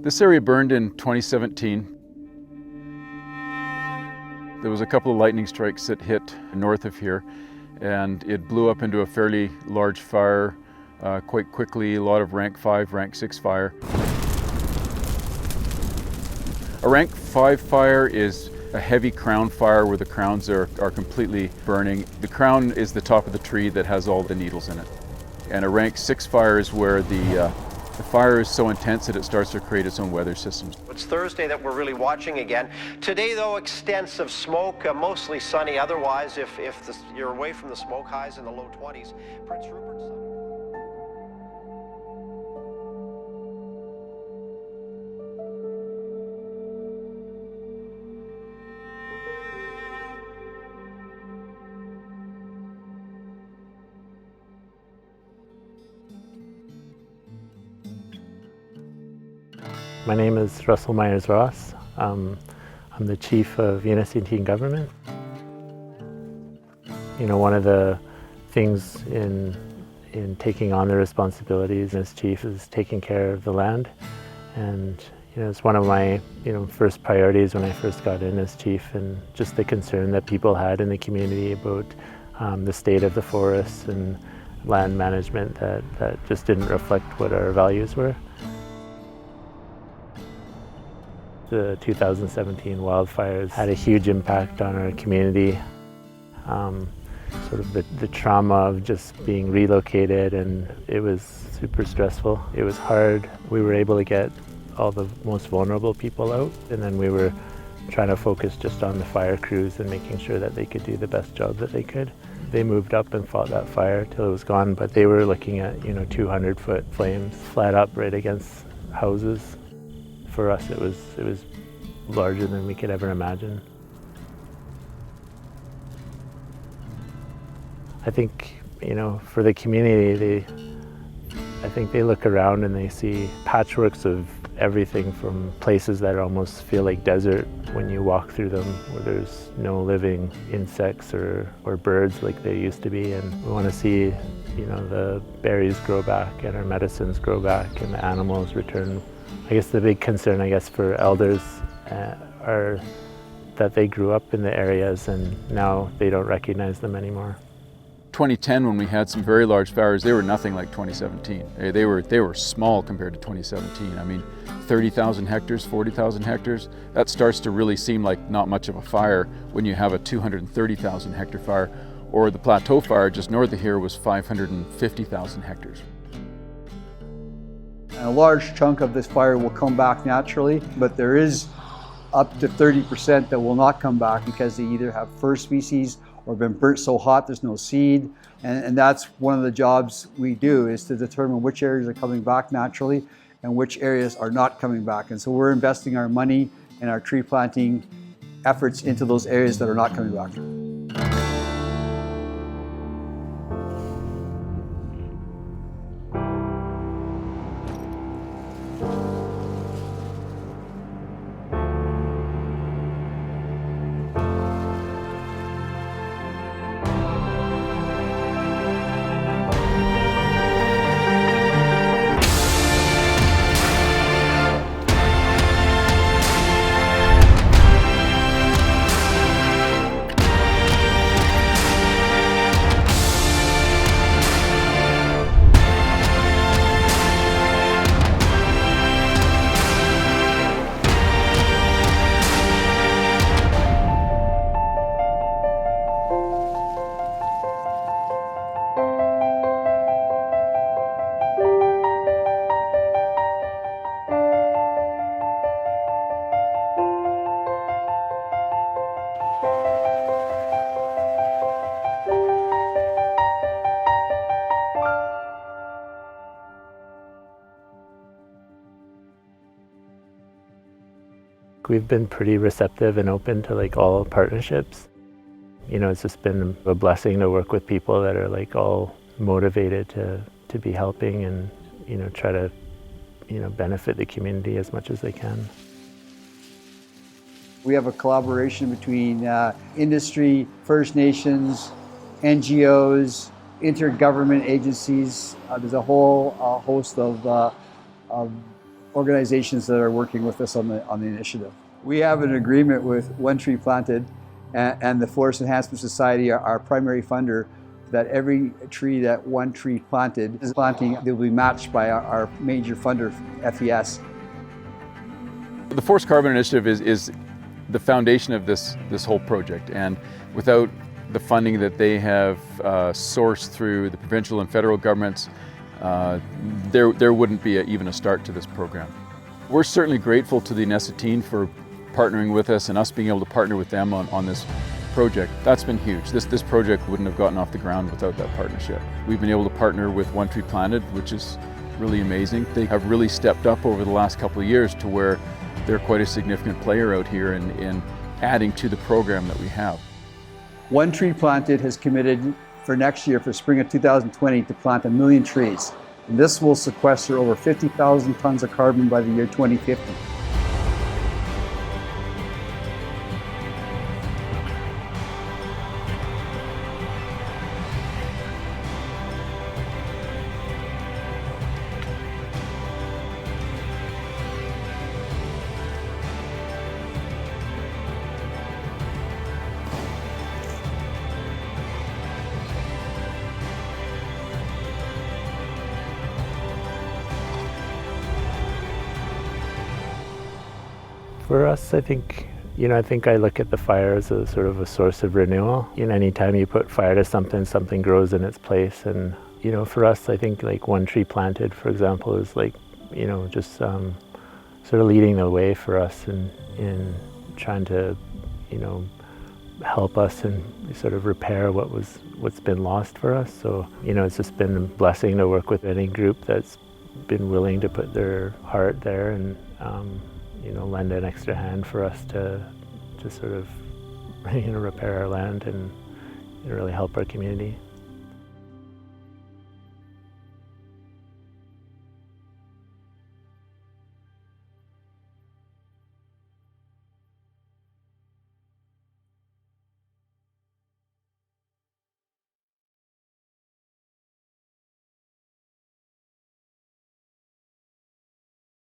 This area burned in 2017. There was a couple of lightning strikes that hit north of here, and it blew up into a fairly large fire quite quickly, a lot of rank 5, rank 6 fire. A rank 5 fire is a heavy crown fire where the crowns are completely burning. The crown is the top of the tree that has all the needles in it. And a rank 6 fire is where the fire is so intense that it starts to create its own weather systems. It's Thursday that we're really watching again. Today, though, extensive smoke, mostly sunny. Otherwise, if you're away from the smoke, highs in the low 20s. Prince Rupert sunny. My name is Russell Myers-Ross. I'm the Chief of Yunetsit'in government. You know, one of the things in taking on the responsibilities as Chief is taking care of the land. And you know, it's one of my first priorities when I first got in as Chief, and just the concern that people had in the community about the state of the forests and land management that just didn't reflect what our values were. The 2017 wildfires had a huge impact on our community. Sort of the trauma of just being relocated, and it was super stressful. It was hard. We were able to get all the most vulnerable people out, and then we were trying to focus just on the fire crews and making sure that they could do the best job that they could. They moved up and fought that fire till it was gone, but they were looking at 200-foot flames flat up right against houses. For us, it was larger than we could ever imagine. I think, for the community, I think they look around and they see patchworks of everything from places that almost feel like desert when you walk through them, where there's no living insects or birds like there used to be, and we want to see, the berries grow back and our medicines grow back and the animals return. I guess the big concern, for elders are that they grew up in the areas and now they don't recognize them anymore. 2010, when we had some very large fires, they were nothing like 2017. They were small compared to 2017. I mean, 30,000 hectares, 40,000 hectares, that starts to really seem like not much of a fire when you have a 230,000 hectare fire, or the plateau fire just north of here was 550,000 hectares. A large chunk of this fire will come back naturally, but there is up to 30% that will not come back because they either have fir species or been burnt so hot there's no seed. And that's one of the jobs we do, is to determine which areas are coming back naturally and which areas are not coming back. And so we're investing our money and our tree planting efforts into those areas that are not coming back. We've been pretty receptive and open to all partnerships. It's just been a blessing to work with people that are all motivated to be helping and try to benefit the community as much as they can. We have a collaboration between industry, First Nations, NGOs, intergovernment agencies. There's a whole host of organizations that are working with us on the initiative. We have an agreement with One Tree Planted and the Forest Enhancement Society, our primary funder, that every tree that One Tree Planted is planting, they'll be matched by our major funder, FES. The Forest Carbon Initiative is the foundation of this whole project, and without the funding that they have sourced through the provincial and federal governments, there wouldn't be even a start to this program. We're certainly grateful to the Yunetsit'in for partnering with us and us being able to partner with them on this project. That's been huge. This project wouldn't have gotten off the ground without that partnership. We've been able to partner with One Tree Planted, which is really amazing. They have really stepped up over the last couple of years to where they're quite a significant player out here in adding to the program that we have. One Tree Planted has committed for next year, for spring of 2020, to plant 1 million trees. And this will sequester over 50,000 tons of carbon by the year 2050. For us, I think I look at the fire as a sort of a source of renewal. Anytime you put fire to something, something grows in its place. And, for us, I think like One Tree Planted, for example, is like, just sort of leading the way for us in trying to, help us and sort of repair what's been lost for us. So, it's just been a blessing to work with any group that's been willing to put their heart there and, lend an extra hand for us to sort of, repair our land and really help our community.